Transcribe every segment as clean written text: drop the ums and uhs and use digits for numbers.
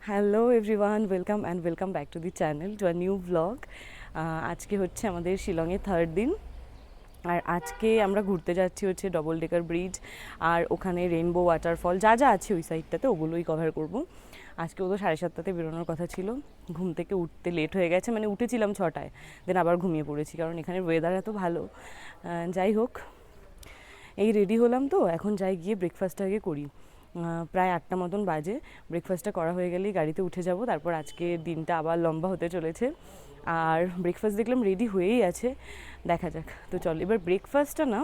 Hello everyone, welcome back to the channel to a new blog. আজকে হচ্ছে আমাদের শিলংয়ে থার্ড দিন, আর আজকে আমরা ঘুরতে যাচ্ছি হচ্ছে ডবল ডেকার ব্রিজ আর ওখানে রেইনবো ওয়াটারফল যা যা আছে ওই সাইডটাতে ওগুলোই কভার করব। আজকে ও তো 7:30 বেরোনোর কথা ছিল, ঘুম থেকে উঠতে লেট হয়ে গেছে, মানে উঠেছিলাম 6টায়, দেন আবার ঘুমিয়ে পড়েছি কারণ এখানে ওয়েদার এত ভালো। যাই হোক, এই রেডি হলাম, তো এখন যাই গিয়ে ব্রেকফাস্টটা আগে করি। প্রায় 8টা মতন বাজে। ব্রেকফাস্টটা করা হয়ে গেলেই গাড়িতে উঠে যাব, তারপর আজকে দিনটা আবার লম্বা হতে চলেছে। আর ব্রেকফাস্ট দেখলাম রেডি হয়েই আছে, দেখা যাক। তো চল, এবার ব্রেকফাস্টটা না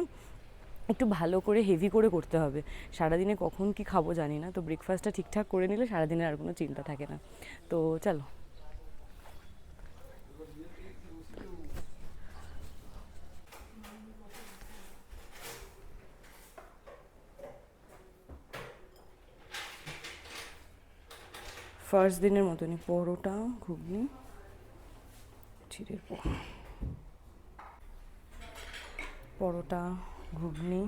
একটু ভালো করে হেভি করে করতে হবে, সারাদিনে কখন কি খাবো জানি না, তো ব্রেকফাস্টটা ঠিকঠাক করে নিলে সারাদিনে আর কোনো চিন্তা থাকে না। তো চলো। ফার্স্ট দিনের মতনই পরোটা, ঘুগনি, চিড়ের পরোটা, ঘুগনি,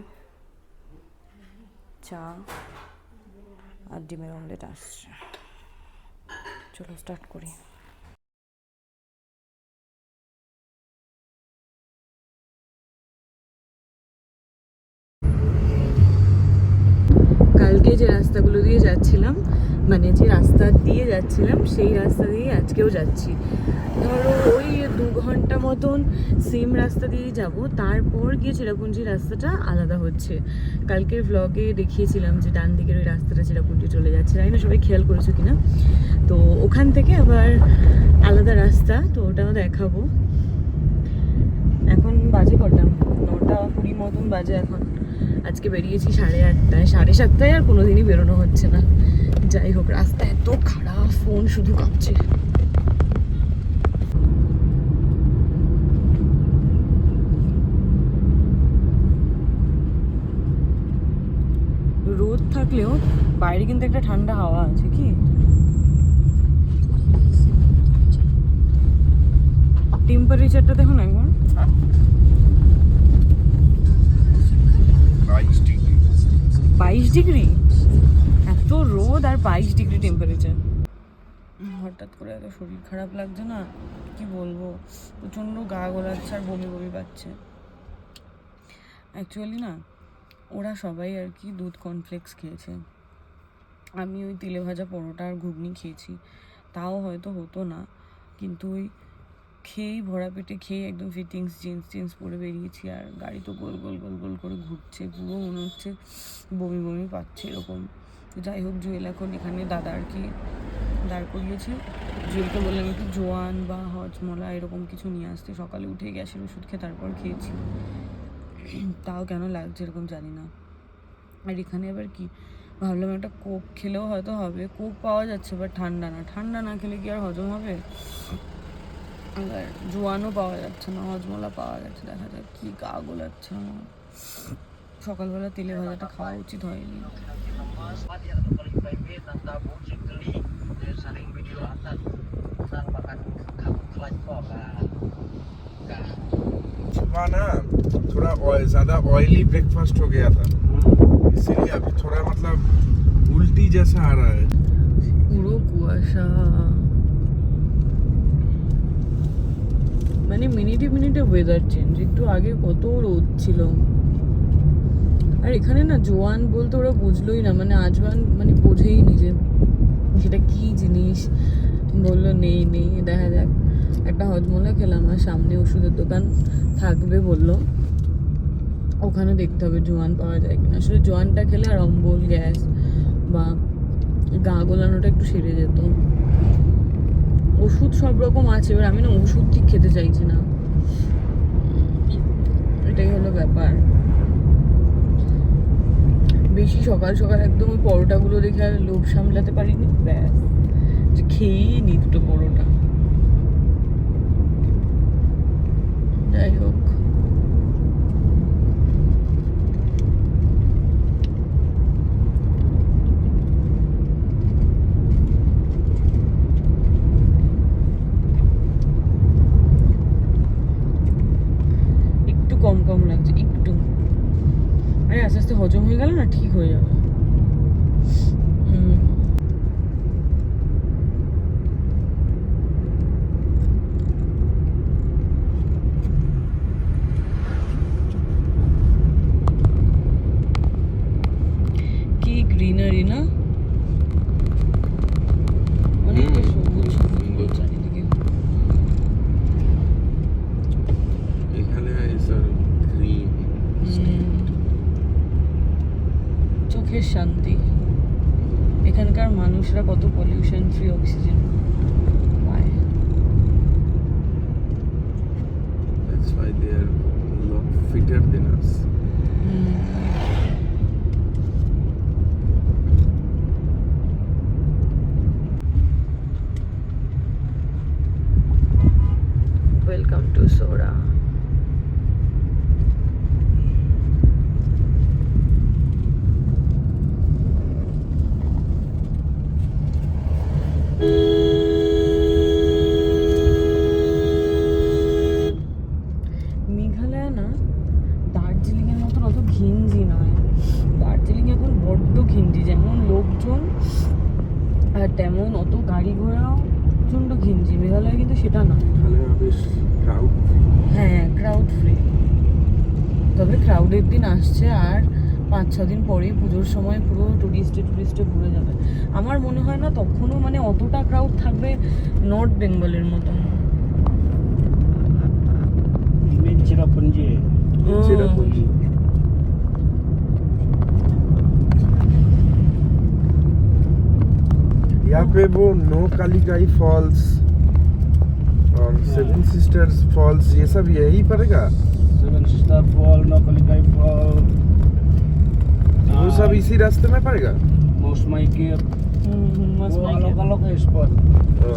চা আর ডিমের অমলেট আসছে। চলো স্টার্ট করি। কালকে যে রাস্তাগুলো দিয়ে যাচ্ছিলাম, মানে যে রাস্তা দিয়ে যাচ্ছিলাম সেই রাস্তা দিয়ে আজকেও যাচ্ছি। ধরো ওই 2 ঘন্টা মতন সেম রাস্তা দিয়েই যাব, তারপর গিয়ে চেরাপুঞ্জি রাস্তাটা আলাদা হচ্ছে। কালকের ভ্লগে দেখিয়েছিলাম যে ডান দিকের ওই রাস্তাটা চেরাপুঞ্জি চলে যাচ্ছে, জানি না সবাই খেয়াল করেছো কিনা। তো ওখান থেকে আবার আলাদা রাস্তা, তো ওটাও দেখাবো। এখন বাজে কটা, 9:20 মতন বাজে এখন। আজকে বেরিয়েছি 8:30টায়, 7:30টায় আর কোনোদিনই বেরোনো হচ্ছে না। যাই হোক, রাস্তা এত খারাপ, ফোন শুধু কাঁপছে। রোদ থাকলেও বাইরে কিন্তু একটা ঠান্ডা হাওয়া আছে। কি টেম্পারেচারটা দেখুন একবার, 22 ডিগ্রি। এত রোদ আর 22 ডিগ্রি টেম্পারেচার। হঠাৎ করে এত শরীর খারাপ লাগছে না, কি বলবো, প্রচণ্ড গা গোলাচ্ছে আর বমি বমি পাচ্ছে। অ্যাকচুয়ালি না, ওরা সবাই আর কি দুধ কর্নফ্লেক্স খেয়েছে, আমি ওই তেলে ভাজা পরোটা আর ঘুগনি খেয়েছি। তাও হয়তো হতো না, কিন্তু ওই খেয়েই ভরা পেটে খেয়ে একদম ফিটিংস জিন্স পরে বেরিয়েছি, আর গাড়ি তো গোল গোল গোল গোল করে ঘুরছে, পুরো মনে হচ্ছে বমি বমি পাচ্ছে এরকম। যাই হোক, জুয়েল এখন এখানে দাদা আর কি দাঁড় করিয়েছে। জুয়েলকে বললাম একটু জোয়ান বা হজমলা এরকম কিছু নিয়ে আসতে, সকালে উঠে গ্যাসের ওষুধ খেয়ে তারপর খেয়েছি, তাও কেন লাগছে এরকম জানি না। আর এখানে আবার কি ভাবলাম একটা কোক খেলেও হয়তো হবে, কোক পাওয়া যাচ্ছে বাট ঠান্ডা না, ঠান্ডা না খেলে কি আর হজম হবে। আর জোয়ানও পাওয়া যাচ্ছে না, হজমলা পাওয়া যাচ্ছে, দেখা যাক। কি গা গোলাচ্ছে আমার, সকালবেলা তেলে ভাজাটা খাওয়া উচিত হয়নি। सुबह ना थोड़ा ज़्यादा ऑयली ब्रेकफास्ट हो गया था, इसीलिए अभी थोड़ा मतलब उल्टी जैसा आ रहा है। পুরো কুয়াশা, মানে মিনিটে মিনিটে ওয়েদার চেঞ্জ। একটু আগে কত রোদ ছিল, আর এখানে না জোয়ান বলতে ওরা বুঝলোই না, মানে আজওয়ান মানে বোঝেই নি যে সেটা কি জিনিস। বললো নেই নেই, দেখা যাক। একটা হজমলা খেলাম, আর সামনে ওষুধের দোকান থাকবে বললো, ওখানে দেখতে হবে জোয়ান পাওয়া যায় কিনা। আসলে জোয়ানটা খেলে আর অম্বল, গ্যাস বা গা গোলানোটা একটু সেরে যেত। ওষুধ সব রকম আছে, এবার আমি না ওষুধ ঠিক খেতে চাইছি না, এটাই হলো ব্যাপার। বেশি সকাল সকাল একদম ওই পরোটাগুলো দেখে আর লোভ সামলাতে পারিনি, ব্যাস যে খেয়েই নি দুটো পরোটা। যাই হোক, একটু কম কম লাগছে, একটু। আরে আস্তে আস্তে হজম হয়ে গেল না, ঠিক হয়ে যাবে। শান্তি। এখানকার মানুষরা কত পলিউশন ফ্রি অক্সিজেন পায়। That's why they are a lot fitter than us. Welcome to সোরা। মেঘালয় না দার্জিলিংয়ের মতন অত ঘিঞ্জি নয়। দার্জিলিং এখন বড্ড ঘিঞ্জি, যেমন লোকজন আর তেমন অত গাড়ি ঘোড়াও প্রচণ্ড ঘিঞ্জি। মেঘালয় কিন্তু সেটা না। তাহলে বেশ ক্রাউড হ্যাঁ, ক্রাউড ফ্রি। তবে ক্রাউডের দিন আসছে, আর 5-6 দিন পরেই পুজোর সময় পুরো টুরিস্টে ভরে যাবে। আমার মনে হয় না তখনও মানে অতটা ক্রাউড থাকবে নর্থ বেঙ্গলের মতন। চেরাপুঞ্জি यहाँ पे वो नो कालिकाई फॉल्स और सेवन सिस्टर्स फॉल्स ये सब यही पड़ेगा। सेवन सिस्टर फॉल, नौकलिकाई फॉल, वो सब इसी रास्ते में पड़ेगा। मौसमाई के वो अलग अलग है स्पॉट।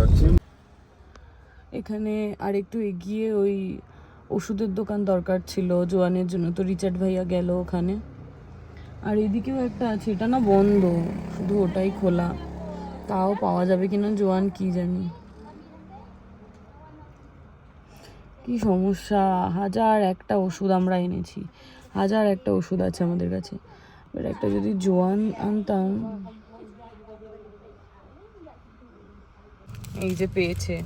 अच्छा এখানে আর একটু এগিয়ে ওই ওষুধের দোকান দরকার ছিল জোয়ানের জন্য, তো রিচার্ড ভাইয়া গেল ওখানে। আর এদিকেও একটা আছে, এটা না বন্ধ, শুধু ওটাই খোলা। তাও পাওয়া যাবে কিনা জোয়ান কি জানি। কি সমস্যা, 1001টা ওষুধ আমরা এনেছি, 1001টা ওষুধ আছে আমাদের কাছে, এবার একটা যদি জোয়ান আনতাম। এই যে পেয়েছে,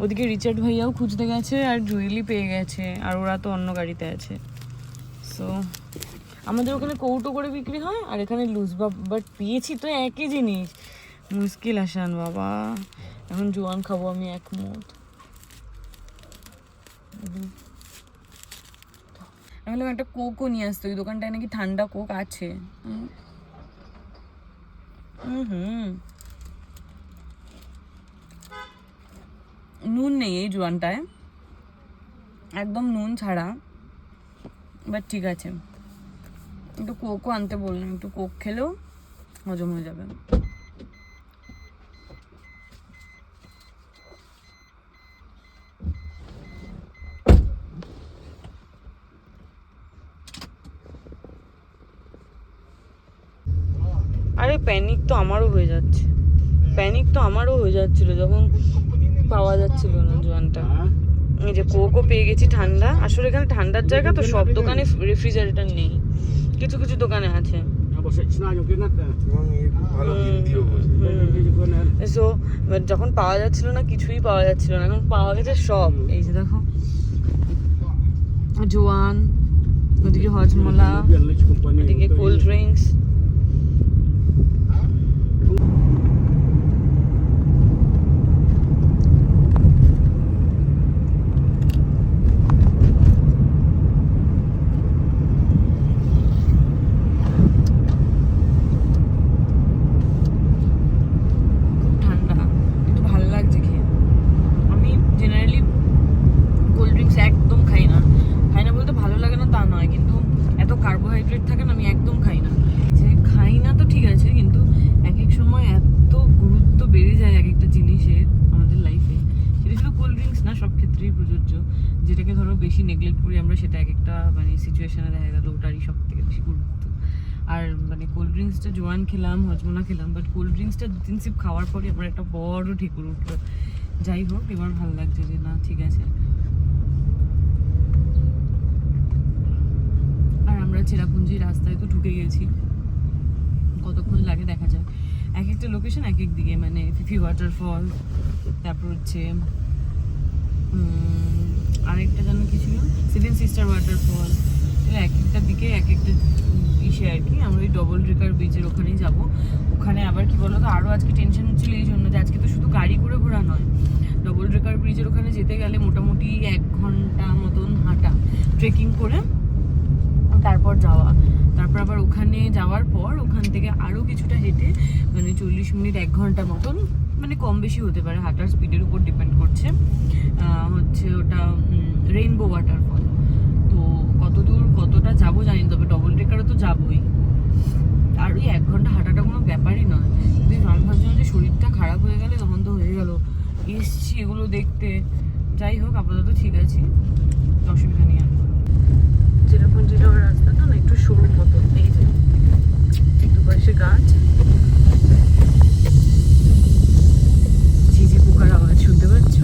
ওদিকে রিচার্ড ভাইয়াও খুঁজতে গেছে আর জুয়েলি পেয়ে গেছে, আর ওরা তো অন্য গাড়িতে আছে। সো আমাদের ওখানে কৌটো করে বিক্রি হয় আর এখানে লুজ, বাট পেয়েছি তো একই জিনিস। মুশকিল আসান বাবা, এখন জোয়ান খাবো আমি একমত। তাহলে একটা কোকও নিয়ে আসতো, ওই দোকানটায় নাকি ঠান্ডা কোক আছে। নুন নেই এই জোয়ানটায়, একদম নুন ছাড়া, বাট ঠিক আছে। একটু কোকও আনতে বললাম, একটু কোক খেলেও হজম হয়ে যাবে। আরে প্যানিক তো আমারও হয়ে যাচ্ছিল যখন পাওয়া যাচ্ছিল না জোয়ানটা। এই যে কোকও পেয়ে গেছি ঠান্ডা। আসলে এখানে ঠান্ডার জায়গা তো, সব দোকানে রেফ্রিজারেটর নেই, কিছু কিছু দোকানে আছে। সো যখন পাওয়া যাচ্ছিল না, কিছুই পাওয়া যাচ্ছিল না, এখন পাওয়া গেছে সব। এই যে দেখো জোয়ান, ওদিকে হজমোলা, ওদিকে কোল্ড ড্রিঙ্কস। কার্বোহাইড্রেট থাকে না, আমি একদম খাই না। যে খাই না তো ঠিক আছে, কিন্তু এক এক সময় এত গুরুত্ব বেড়ে যায় এক একটা জিনিসের আমাদের লাইফে, সেটা শুধু কোল্ড ড্রিঙ্কস না, সব ক্ষেত্রেই প্রযোজ্য। যেটাকে ধরো বেশি নেগলেক্ট করি আমরা, সেটা এক একটা মানে সিচুয়েশনে দেখা গেল ওটারই সব থেকে বেশি গুরুত্ব। আর মানে কোল্ড ড্রিঙ্কসটা জোয়ান খেলাম, হজমোলা খেলাম, বাট কোল্ড ড্রিঙ্কসটা 2-3 সিপ খাওয়ার পরে আমার একটা বড় ঠেকুর উঠলো। যাই হোক, এবার ভালো লাগছে যে না ঠিক আছে। আর আমরা চেরাপুঞ্জি রাস্তায় তো ঢুকে গেছি, কতক্ষণ লাগে দেখা যায়। এক একটা লোকেশন এক এক দিকে, মানে ফিফি ওয়াটারফল, তারপর হচ্ছে আরেকটা যেন কি ছিল, সেভেন সিস্টার ওয়াটারফল, এক একটা দিকে এক একটা ইসে আর কি। আমরা ওই ডবল রিকার বিচের ওখানেই যাব। ওখানে আবার কি বলো তো, আরও আজকে টেনশন হচ্ছিল এই জন্য যে আজকে তো শুধু গাড়ি করে ঘোরা নয়, ডবল রিকার ব্রিজের ওখানে যেতে গেলে মোটামুটি 1 ঘন্টা মতন হাঁটা, ট্রেকিং করে তারপর যাওয়া। তারপর আবার ওখানে যাওয়ার পর ওখান থেকে আরও কিছুটা হেঁটে মানে 40 মিনিট 1 ঘন্টা মতন, মানে কম বেশি হতে পারে, হাঁটার স্পিডের উপর ডিপেন্ড করছে, হচ্ছে ওটা রেইনবো ওয়াটারফল। তো কতদূর কতটা যাবো জানি, তবে ডবল ট্রেকারও তো যাবোই। আর ওই 1 ঘন্টা হাঁটাটা কোনো ব্যাপারই নয়, যদি আমি ভাবছিলাম যে শরীরটা খারাপ হয়ে গেলে তখন তো হয়ে গেল, এসছি এগুলো দেখতে। যাই হোক, আপাতত ঠিক আছে, অসুবিধা নেই। আর যেরকম যেটা ওর রাস্তাটা না একটু সরু মতো, এই যে দুপাশে গাছ, ঝিঝি পোকার আওয়াজ শুনতে পাচ্ছ?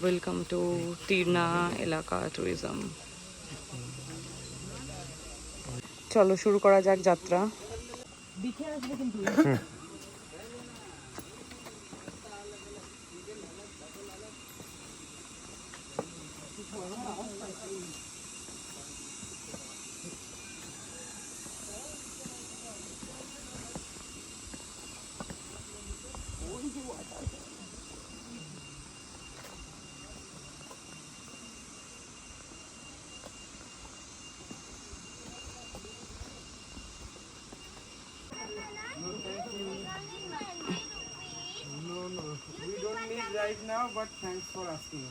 ওয়েলকাম টু তিরনা এলাকা ট্যুরিজম। চলো শুরু করা যাক যাত্রা। We don't need right now, but thanks for asking.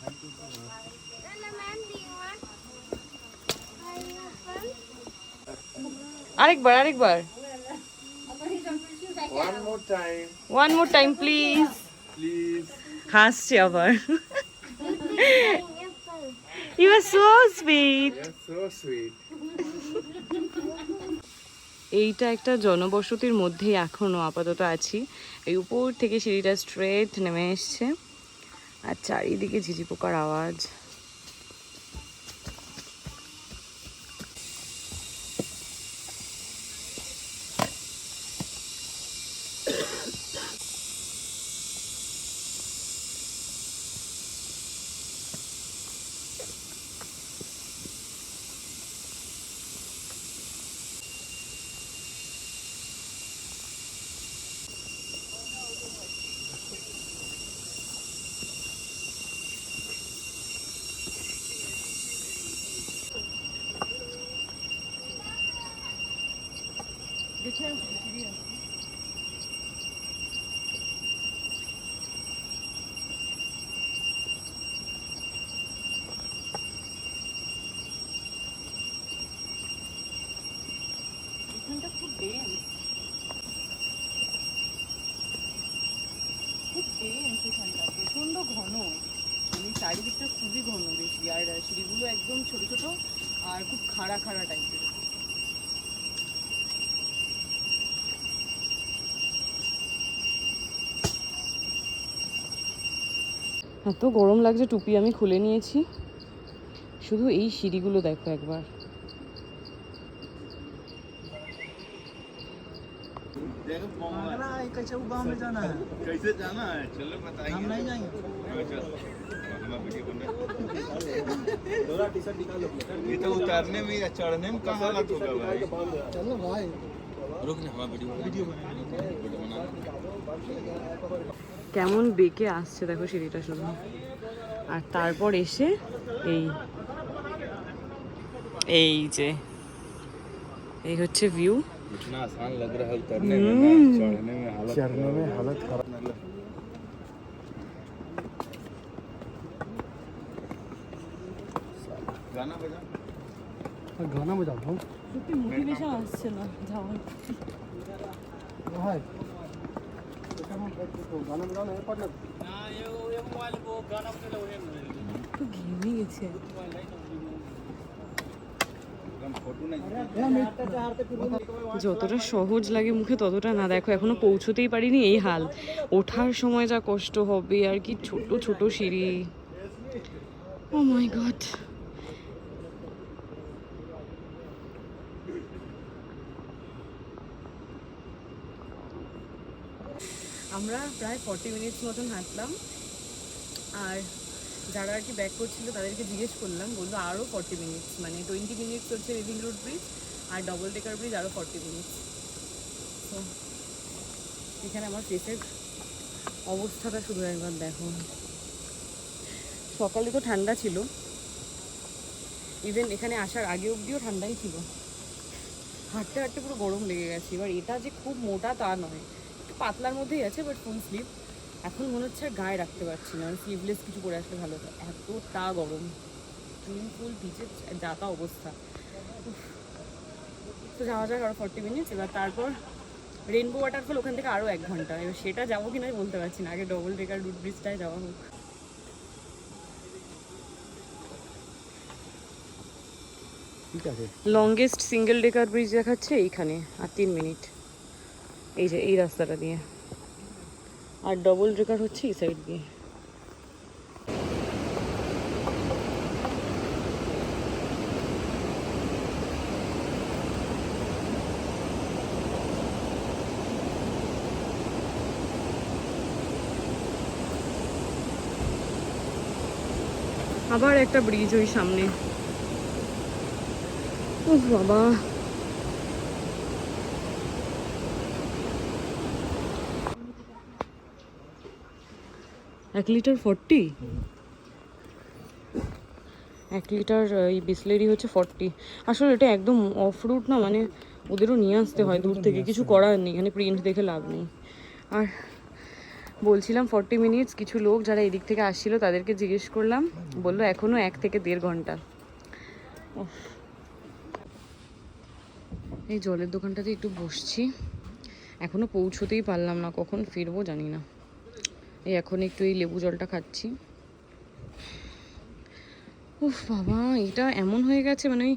Thank you so much. আরেকবার One more time, please. please. হাসছে আবার। You are so sweet. You're so sweet. এইটা একটা জনবসতির মধ্যেই এখনো আপাতত আছি। এই উপর থেকে সিঁড়িটা স্ট্রেট নেমে এসছে, আর চারিদিকে ঝিঝি পোকার আওয়াজ। এখানটা খুব ডেন্স, এখানটা প্রচন্ড ঘন, মানে চারিদিকটা খুবই ঘন বেশি, আর সিঁড়িগুলো একদম ছোট ছোট আর খুব খাড়া খাড়া টাইপের। এত গরম লাগছে, টুপি আমি খুলে নিয়েছি। শুধু এই সিঁড়িগুলো দেখো একবার। कैसे वो गाँव में जाना है? कैसे जाना है चलो बताइए। हम नहीं जाएंगे। ये तो उतारने में या चढ़ने में कहाँ हालत होगा भाई। चलो भाई। रुक ना हमारा वीडियो बना। কেমন বেঁকে আসছে দেখো সিঁড়িটা শুধু। আর তারপর এসে এই যে এই হচ্ছে ভিউ। इतना आसान लग रहा है उतरने में ना, चढ़ने में हालत खराब। गाना बजा। गाना बजा दो। মোটিভেশন আসছে না যাওয়ার। भाई गाना बजाना है पार्टनर। ये मोबाइल को गाना बजा लो। তো ঘেমে গেছে। যতটা সহজ লাগে মুখে ততটা না, দেখো এখনো পৌঁছতেই পারিনি, এই হাল। ওঠার সময় যা কষ্ট হবে, আর কি ছোট ছোট সিঁড়ি। ও মাই গড। আমরা প্রায় 40 মিনিটস মতন হাঁটলাম, আর যারা আর কি ব্যাক করছিল তাদেরকে জিজ্ঞেস করলাম, বললো আরও 40 মিনিটস, মানে 20 মিনিটস হচ্ছে রিভিং রোড ব্রিজ, আর ডবল ডেকার ব্রিজ আরও 40 মিনিটস। তো এখানে আমার ফেসের অবস্থাটা শুধু একবার দেখো। সকালে তো ঠান্ডা ছিল, ইভেন এখানে আসার আগে অবধিও ঠান্ডাই ছিল, হাঁটতে হাঁটতে পুরো গরম লেগে গেছে। এবার এটা যে খুব মোটা তা নয়, একটু পাতলার মধ্যেই আছে, বাট ফুল স্লিভ। এখন মনে হচ্ছে আর গায়ে রাখতে পারছি না, মানে স্লিভলেস কিছু পরে আসলে ভালো হতো, এতটা গরম, চুল ফুল ভিজে যাতা অবস্থা। তো যাওয়া যাক আরও 40 মিনিটস। এবার তারপর রেনবো ওয়াটারফল ওখান থেকে আরও 1 ঘন্টা, এবার সেটা যাবো কিনা আমি বলতে পারছি না, আগে ডবল ডেকার রুট ব্রিজটায় যাওয়া হোক। ঠিক আছে। লংগেস্ট সিঙ্গেল ডেকার ব্রিজ দেখাচ্ছে এইখানে, আর 3 মিনিট, এই যে এই রাস্তাটা দিয়ে, আর ডবল ডেকার হচ্ছে এই সাইড দিয়ে। আবার একটা ব্রিজ ওই সামনে, ও বাবা। এক লিটার 40, 1 লিটার এই বিসলেরি হচ্ছে 40। আসলে এটা একদম অফ রুট না, মানে ওদেরও নিয়ে আসতে হয় দূর থেকে, কিছু করার নেই, এখানে প্রিন্ট দেখে লাভ নেই। আর বলছিলাম 40 মিনিটস, কিছু লোক যারা এদিক থেকে আসছিল তাদেরকে জিজ্ঞেস করলাম, বললো এখনও 1 থেকে 1.5 ঘন্টা। এই জলের দোকানটাতে একটু বসছি, এখনও পৌঁছতেই পারলাম না, কখন ফিরবো জানি না। এই এখন একটু এই লেবু জলটা খাচ্ছি। উফ বাবা, এটা এমন হয়ে গেছে মানে ওই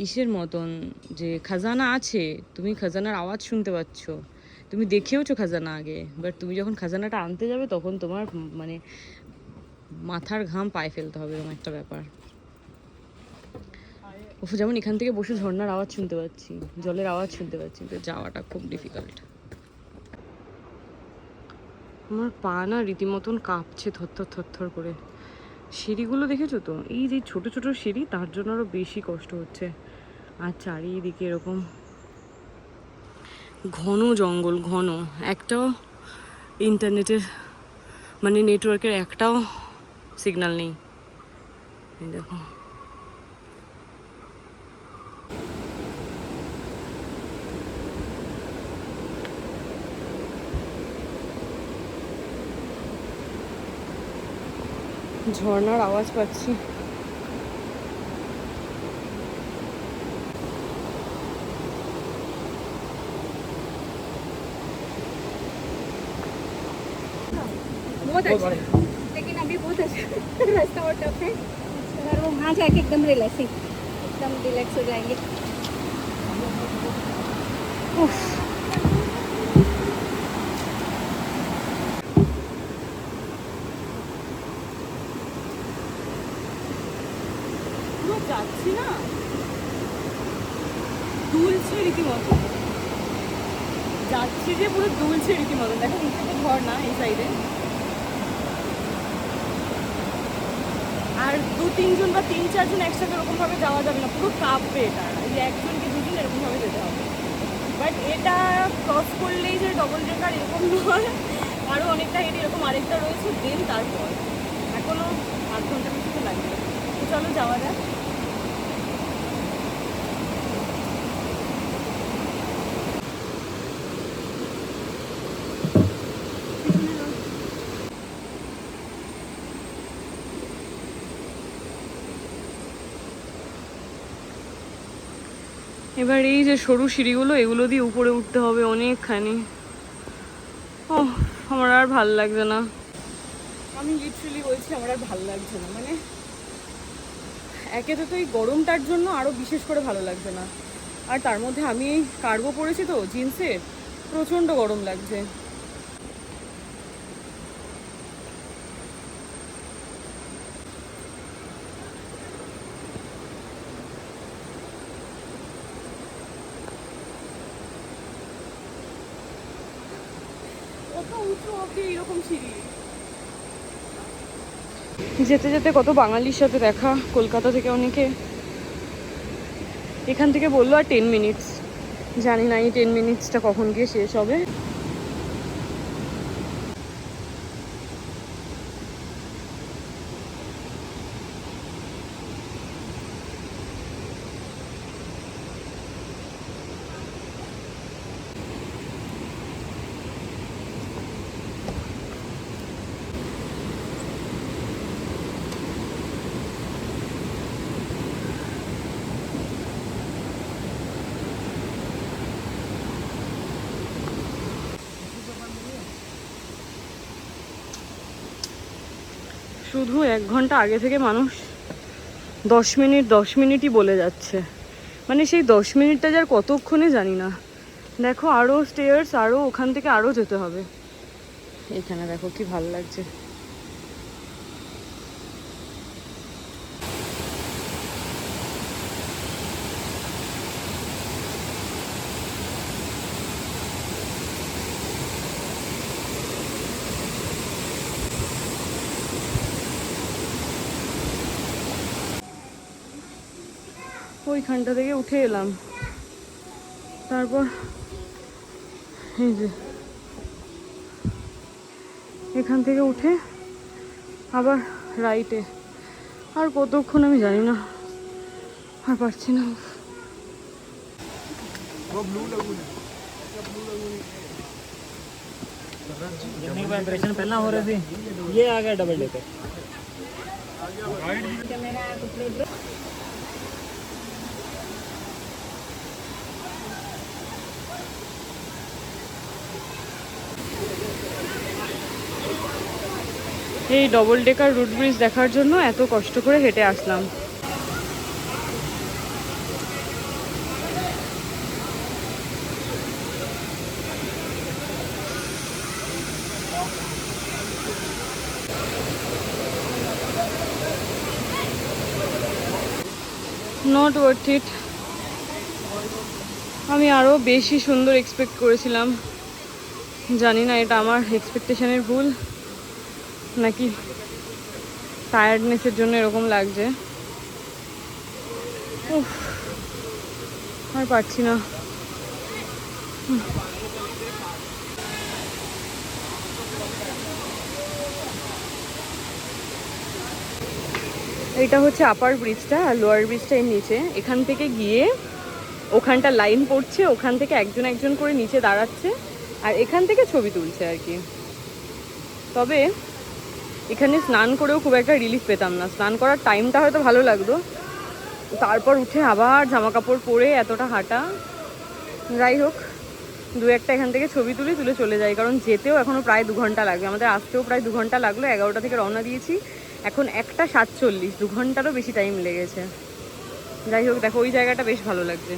ইসের মতন, যে খাজানা আছে, তুমি খাজানার আওয়াজ শুনতে পাচ্ছ, তুমি দেখেওছো খাজানা আগে, বাট তুমি যখন খাজানাটা আনতে যাবে তখন তোমার মানে মাথার ঘাম পায়ে ফেলতে হবে, এরকম একটা ব্যাপার। উফ, যেমন এখান থেকে বসে ঝর্ণার আওয়াজ শুনতে পাচ্ছি, জলের আওয়াজ শুনতে পাচ্ছি, তো যাওয়াটা খুব ডিফিকাল্ট। আমার পা না রীতিমতন কাঁপছে থরথর থরথর করে। সিঁড়িগুলো দেখেছো তো, এই যে ছোট ছোট সিঁড়ি, তার জন্য আরও বেশি কষ্ট হচ্ছে। আর চারিদিকে এরকম ঘন জঙ্গল, ঘন, একটাও ইন্টারনেটের মানে নেটওয়ার্কের একটাও সিগন্যাল নেই। এই দেখো, ঝর্ণার আওয়াজ পাচ্ছি। बहुत अच्छा, लेकिन अभी बहुत अच्छा रास्ता और टफ है, और वो वहाँ जाके एकदम रिलैक्सिंग, एकदम रिलैक्स हो जाएंगे। উফ, পুরো যাচ্ছি না, দুলছে রীতিমতো, যাচ্ছি যে পুরো দুলছে রীতিমতো। দেখো নিচে তো ঝর্ণা এই সাইডে, আর 2-3 জন বা 3-4 জন একসাথে এরকম ভাবে যাওয়া যাবে না, পুরো কাঁপবে এটা, এই যে 1 জন কি 2 জন এরকম ভাবে যেতে হবে। বাট এটা ক্রস করলেই যে ডবল ডেকার এরকম নয়, আরও অনেকটা হেঁটে এরকম আরেকটা রয়েছে, দেন তারপর এখনও 8 ঘন্টা বেশি তো লাগবে। তো চলো যাওয়া যাক। এবার এই যে সরু সিঁড়িগুলো, এগুলো দিয়ে উপরে উঠতে হবে অনেকখানি। ও, আমার আর ভাল লাগছে না, আমি লিটারালি বলছি আমার আর ভাল লাগছে না। মানে একে তো এই গরমটার জন্য আরও বিশেষ করে ভালো লাগছে না, আর তার মধ্যে আমি এই কার্গো পরেছি তো জিন্সের, প্রচণ্ড গরম লাগছে। যে এইরকম সিঁড়ি। যেতে যেতে কত বাঙালির সাথে দেখা, কলকাতা থেকে অনেকে। এখান থেকে বললো আর 10 মিনিটস, জানি না এই 10 মিনিটসটা কখন গিয়ে শেষ হবে। শুধু 1 ঘন্টা আগে থেকে মানুষ 10 মিনিটই বলে যাচ্ছে, মানে সেই 10 মিনিটটা যার কতক্ষণে জানি না। দেখো আরও স্টেয়ার্স, আরও ওখান থেকে আরও যেতে হবে। এখানে দেখো কি ভালো লাগছে। ওইখানটা থেকে উঠে এলাম, তারপর এই যে এখান থেকে উঠে আবার রাইটে। আর কতক্ষণ আমি জানি না, আর পারছি না। वाइब्रेशन पहला हो रही थी, ये आ गया डबल डेकर। এই ডবল ডেকার রুট ব্রিজ দেখার জন্য এত কষ্ট করে হেঁটে আসলাম। Not worth it. আমি আরও বেশি সুন্দর এক্সপেক্ট করেছিলাম। জানি না এটা আমার এক্সপেকটেশনের ভুল নাকি টায়ার্ডনেসের জন্য এরকম লাগছে। উফ, আর পারছি না। এটা হচ্ছে আপার ব্রিজটা, আর লোয়ার ব্রিজটা এর নিচে। এখান থেকে গিয়ে ওখানটা লাইন পড়ছে, ওখান থেকে একজন একজন করে নিচে দাঁড়াচ্ছে, আর এখান থেকে ছবি তুলছে আর কি। তবে এখানে স্নান করেও খুব একটা রিলিফ পেতাম না। স্নান করার টাইমটা হয়তো ভালো লাগতো, তারপর উঠে আবার জামা কাপড় পরে এতটা হাঁটা। যাই হোক, 2-1টা এখান থেকে ছবি তুলে চলে যাই, কারণ যেতেও এখনও প্রায় 2 ঘন্টা লাগবে। আমাদের আসতেও প্রায় 2 ঘন্টা লাগলো। 11টা থেকে রওনা দিয়েছি, এখন 1:47, 2 ঘন্টারও বেশি টাইম লেগেছে। যাই হোক, দেখো ওই জায়গাটা বেশ ভালো লাগছে।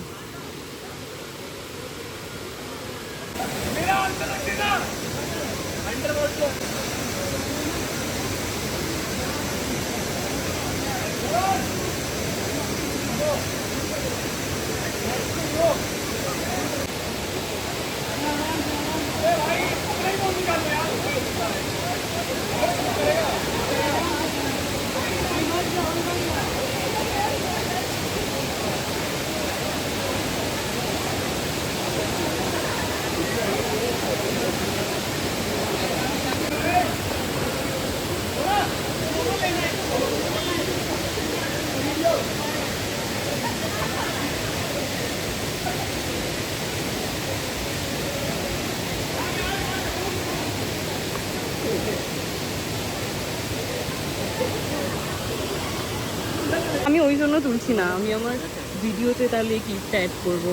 আমি ওই জন্য তুলছি না, আমি আমার ভিডিওতে তাহলে এই ক্লিপটা অ্যাড করবো।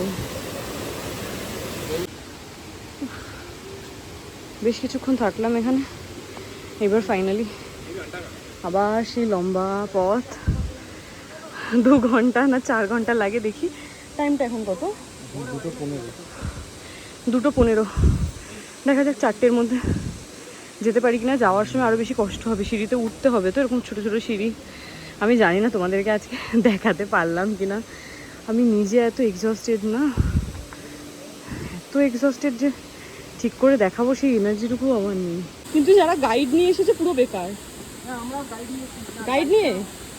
বেশ কিছুক্ষণ থাকলাম এখানে, এবার ফাইনালি আবার সেই লম্বা পথ। 2 ঘন্টা না 4 ঘন্টা লাগে দেখি। টাইমটা এখন কত? 2:15। দেখা যাক 4টের মধ্যে যেতে পারি কিনা। যাওয়ার সময় আরও বেশি কষ্ট হবে, সিঁড়িতে উঠতে হবে তো, এরকম ছোটো ছোটো সিঁড়ি। আমি জানি না তোমাদেরকে আজকে দেখাতে পারলাম কিনা। আমি নিজে এত এক্সস্টেড না, এত এক্সস্টেড যে ঠিক করে দেখাবো সেই এনার্জিটুকু আমার নেই। কিন্তু যারা গাইড নিয়ে এসেছে পুরো বেকার। হ্যাঁ আমরা গাইড নিয়ে গাইড নিয়ে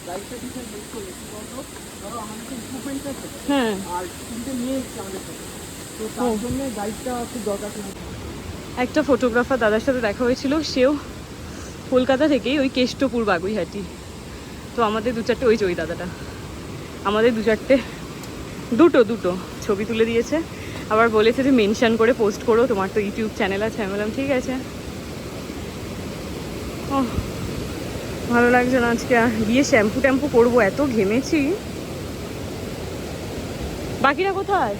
গাইডটা পিছনে বের করলে কি বলতো, ধরো আমাদের তো ইকুইপমেন্ট আছে হ্যাঁ আর তিনটে নিয়ে এসছে আমাদের সাথে, তো তার জন্য গাইডটা খুব দরকার ছিল। একটা ফটোগ্রাফার দাদার সাথে দেখা হয়েছিল, সেও কলকাতা থেকেই, ওই কেষ্টপুর বাগুইহাটি। তো আমাদের দু চারটে, ওই যে ওই দাদাটা আমাদের দু চারটে দুটো ছবি তুলে দিয়েছে, আবার বলেছে যে মেনশন করে পোস্ট করো, তোমার তো ইউটিউব চ্যানেল আছে। আমি বললাম ঠিক আছে। ও ভালো লাগছে না আজকে, আর গিয়ে শ্যাম্পু ট্যাম্পু করবো, এত ঘেমেছি। বাকিরা কোথায়?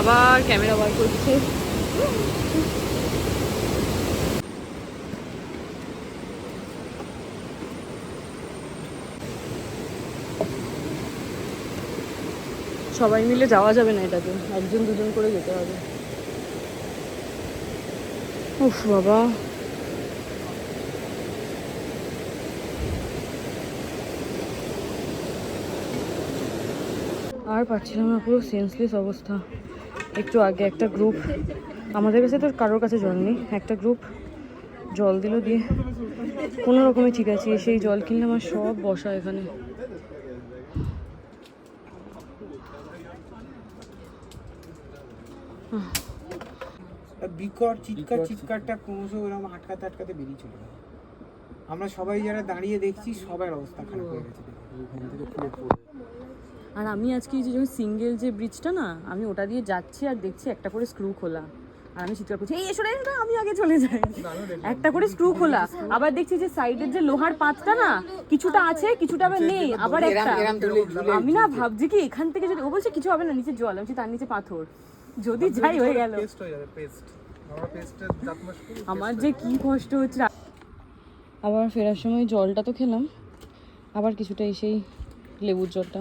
আবার ক্যামেরা বার করছে। সবাই মিলে যাওয়া যাবে না এটাতে, একজন দুজন করে যেতে হবে। উফ বাবা, আর পাচ্ছিলাম না, পুরো সেন্সলেস অবস্থা। একটু আগে একটা গ্রুপ, আমাদের কাছে তো কারোর কাছে জল নেই, একটা গ্রুপ জল দিল, দিয়ে কোনো রকমে ঠিক আছে, সেই জল কিনলাম আর সব বসা এখানে। বিকট চিৎকারটা ক্রমশ ওরকম আটকাতে বেরিয়ে চলে গেল। আমরা সবাই যারা দাঁড়িয়ে দেখছি সবার অবস্থা খারাপ হয়ে গেছে। আর আমি আজকে এই যে যখন সিঙ্গেল যে ব্রিজটা না, আমি ওটা দিয়ে যাচ্ছি আর দেখছি একটা করে স্ক্রু খোলা, আর আমি চিৎকার করছি, এই এসো রে, আমি আগে চলে যাই। একটা করে স্ক্রু খোলা, আবার দেখছি যে সাইডের যে লোহার পাতটা না, কিছুটা আছে কিছুটা আবার নেই, আবার একটা। আমি না ভাবছি কি এখান থেকে যদি, ও বলছে কিছু হবে না, নিচে জল, আমি বলছি তার নিচে পাথর, যদি যাই হয়ে গেল। আমার যে কি কষ্ট হচ্ছে। আবার ফেরার সময় জলটা তো খেলাম, আবার কিছুটা এসেই লেবুর জলটা,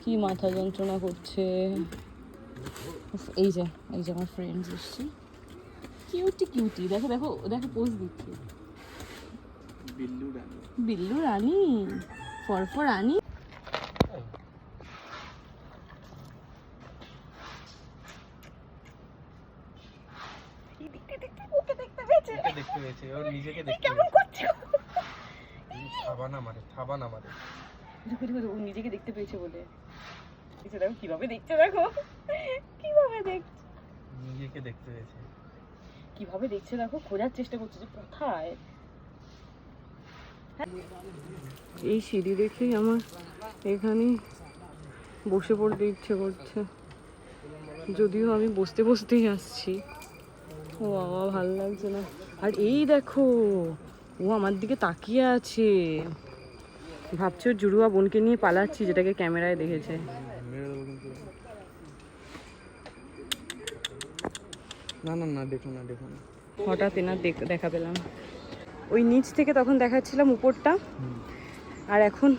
কি মাথা যন্ত্রণা করছে। এই যে আমার ফ্রেন্ডস এসছে, কিউটি, দেখো দেখো দেখো পোজ দিচ্ছে, বিল্লু রানী, ফরফর রানী। দেখতে পেয়েছে, ওর নিজেকে দেখতে থাবা না মারে। ও নিজেকে দেখতে পেয়েছে বলে, দেখো কিভাবে দেখছে, দেখো কিভাবে দেখছে, নিজেকে দেখতে পেয়েছে, কিভাবে দেখছে দেখো, খোঁজার চেষ্টা করছে যে কোথায়। এই সিঁড়ি দেখেই আমার এখানে বসে পড়তে ইচ্ছে করছে, যদিও আমি বসতেই আসছি। ও বাবা, ভালো লাগছে না। আর এই দেখো, ও আমার দিকে তাকিয়ে আছে, ভাবছো জুড়ুয়া বোনকে নিয়ে পালাচ্ছি, যেটাকে ক্যামেরায় দেখেছে। না দেখো না। হঠাৎ এনার দেখা পেলাম, ওই নিচ থেকে তখন দেখাচ্ছিলাম উপরটা, আর এখন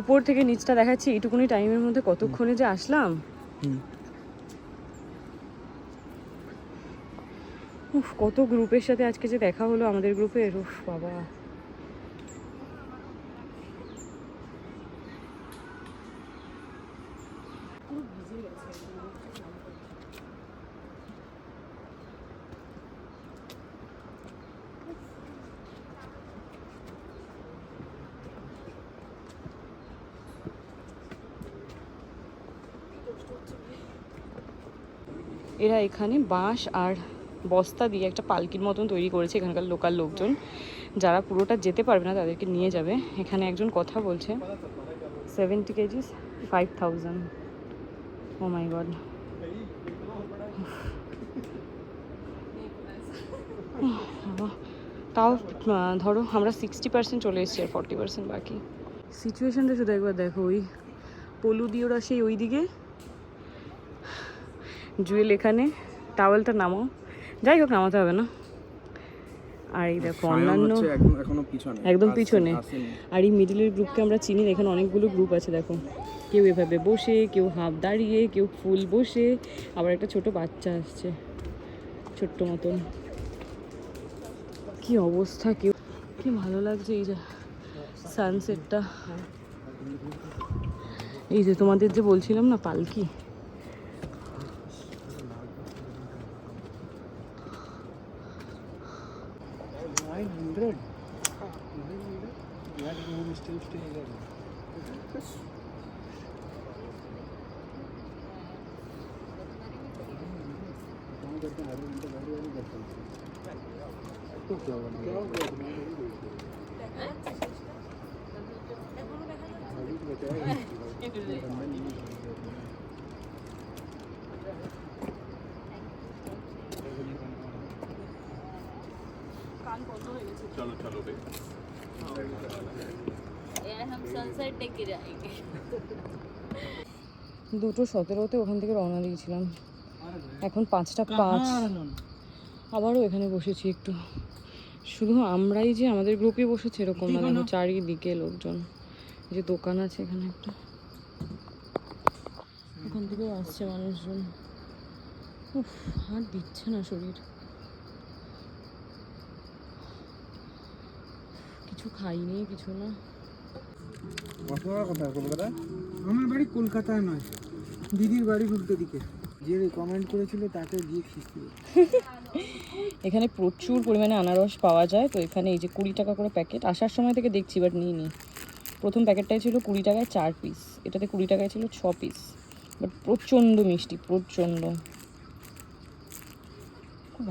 উপর থেকে নিচটা দেখাচ্ছি। এইটুকুনি টাইমের মধ্যে কতক্ষণে যে আসলাম। উফ, কত গ্রুপের সাথে আজকে যে দেখা হলো আমাদের গ্রুপের, উফ বাবা। এরা এখানে বাঁশ আর বস্তা দিয়ে একটা পালকির মতন তৈরি করেছে, এখানকার লোকাল লোকজন, যারা পুরোটা যেতে পারবে না তাদেরকে নিয়ে যাবে। এখানে একজন কথা বলছে, 70 কেজিস 5000। ও মাই গড। তাও ধরো আমরা 60% চলে এসেছি, আর 40% বাকি। সিচুয়েশনটা শুধু একবার দেখো, ওই পলু দিয়ে ওরা সেই ওই দিকে, জুয়েল এখানে, টাওয়েলটা নামাও, যাই হোক নামাতে হবে না। আর এই দেখো অন্যান্য একদম পিছনে, আর এই মিডিলের গ্রুপকে আমরা চিনি, এখানে অনেকগুলো গ্রুপ আছে। দেখো, কেউ এভাবে বসে, কেউ হাফ দাঁড়িয়ে, কেউ ফুল বসে, আবার একটা ছোট বাচ্চা আসছে ছোট্ট মতন। কি অবস্থা, কেউ কি ভালো লাগছে এই যে সানসেটটা। এই যে তোমাদের যে বলছিলাম না পালকি, चलो चलो भाई यार हम सनसेट देख के जाएंगे 2:17-তে ওখান থেকে রওনা দিয়েছিলাম, এখন 5:05। আবারও এখানে বসেছি একটু। শুধু আমরাই যে আমাদের গ্রুপে বসেছে এরকম না, দেখো চারিদিকে লোকজন। এই যে দোকান আছে এখানে একটা, ওখান থেকেও আসছে মানুষজন। উফ, আর দিচ্ছে না শরীর, কিছু খাইনি কিছু না। আমার বাড়ি কলকাতায় নয়, দিদির বাড়ির উল্টো দিকে। যে কমেন্ট করেছিল তাকে গিয়ে খিস্তি। এখানে প্রচুর পরিমাণে আনারস পাওয়া যায়, তো এখানে এই যে 20 টাকা করে প্যাকেট, আসার সময় থেকে দেখছি বাট নিইনি। প্রথম প্যাকেটটাই ছিল 20 টাকায় 4 পিস, এটাতে 20 টাকায় ছিল 6 পিস, বাট প্রচণ্ড মিষ্টি, প্রচণ্ড।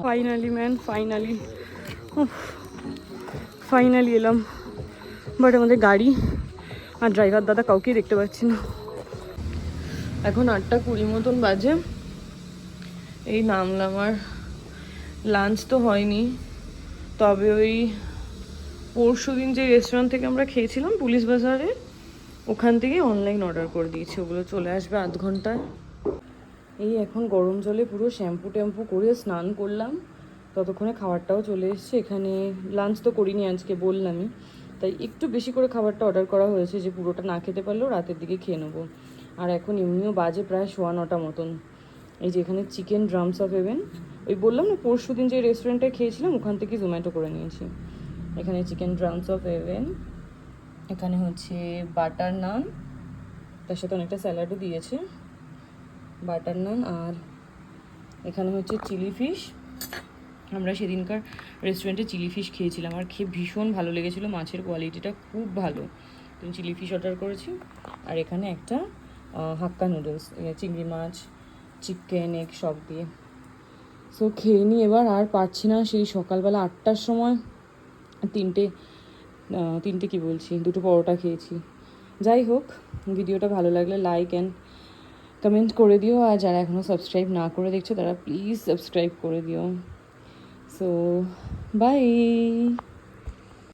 ফাইনালি ম্যান, ফাইনালি এলাম, বাট আমাদের গাড়ি আর ড্রাইভার দাদা কাউকেই দেখতে পাচ্ছি না। এখন 8:20 মতন বাজে, এই নামলাম। আর লাঞ্চ তো হয়নি, তবে ওই পরশু দিন যে রেস্টুরেন্ট থেকে আমরা খেয়েছিলাম পুলিশ বাজারে, ওখান থেকে অনলাইন অর্ডার করে দিয়েছি, ওগুলো চলে আসবে আধ ঘন্টায়। এই এখন গরম জলে পুরো শ্যাম্পু ট্যাম্পু করে স্নান করলাম, ততক্ষণে খাবারটাও চলে এসছে। এখানে লাঞ্চ তো করিনি আজকে, বললামই, তাই একটু বেশি করে খাবারটা অর্ডার করা হয়েছে, যে পুরোটা না খেতে পারলেও রাতের দিকে খেয়ে নেবো। আর এখন এমনিও বাজে প্রায় 9:15 মতন। এই যে এখানে চিকেন ড্রামস অফ হেভেন, ওই বললাম না পরশু দিন যে রেস্টুরেন্টে খেয়েছিলাম ওখান থেকে জোম্যাটো করে নিয়েছি। এখানে চিকেন ড্রামস অফ হেভেন, এখানে হচ্ছে বাটার নান, তার সাথে অনেকটা স্যালাডও দিয়েছে, বাটার নান। আর এখানে হচ্ছে চিলি ফিশ, আমরা সেদিনকার রেস্টুরেন্টে চিলি ফিশ খেয়েছিলাম, আর খেয়ে ভীষণ ভালো লেগেছিলো, মাছের কোয়ালিটিটা খুব ভালো, তো চিলি ফিশ অর্ডার করেছি। আর এখানে একটা হাক্কা নুডলস, চিংড়ি মাছ, চিকেন, এগ সব দিয়ে। সো খেয়ে নিই এবার, আর পারছি না। সেই সকালবেলা 8টার সময় তিনটে কি বলছি, 2টো পরোটা খেয়েছি। যাই হোক, ভিডিওটা ভালো লাগলে লাইক অ্যান্ড কমেন্ট করে দিও, আর যারা এখনও সাবস্ক্রাইব না করে দেখছো তারা প্লিজ সাবস্ক্রাইব করে দিও। So by.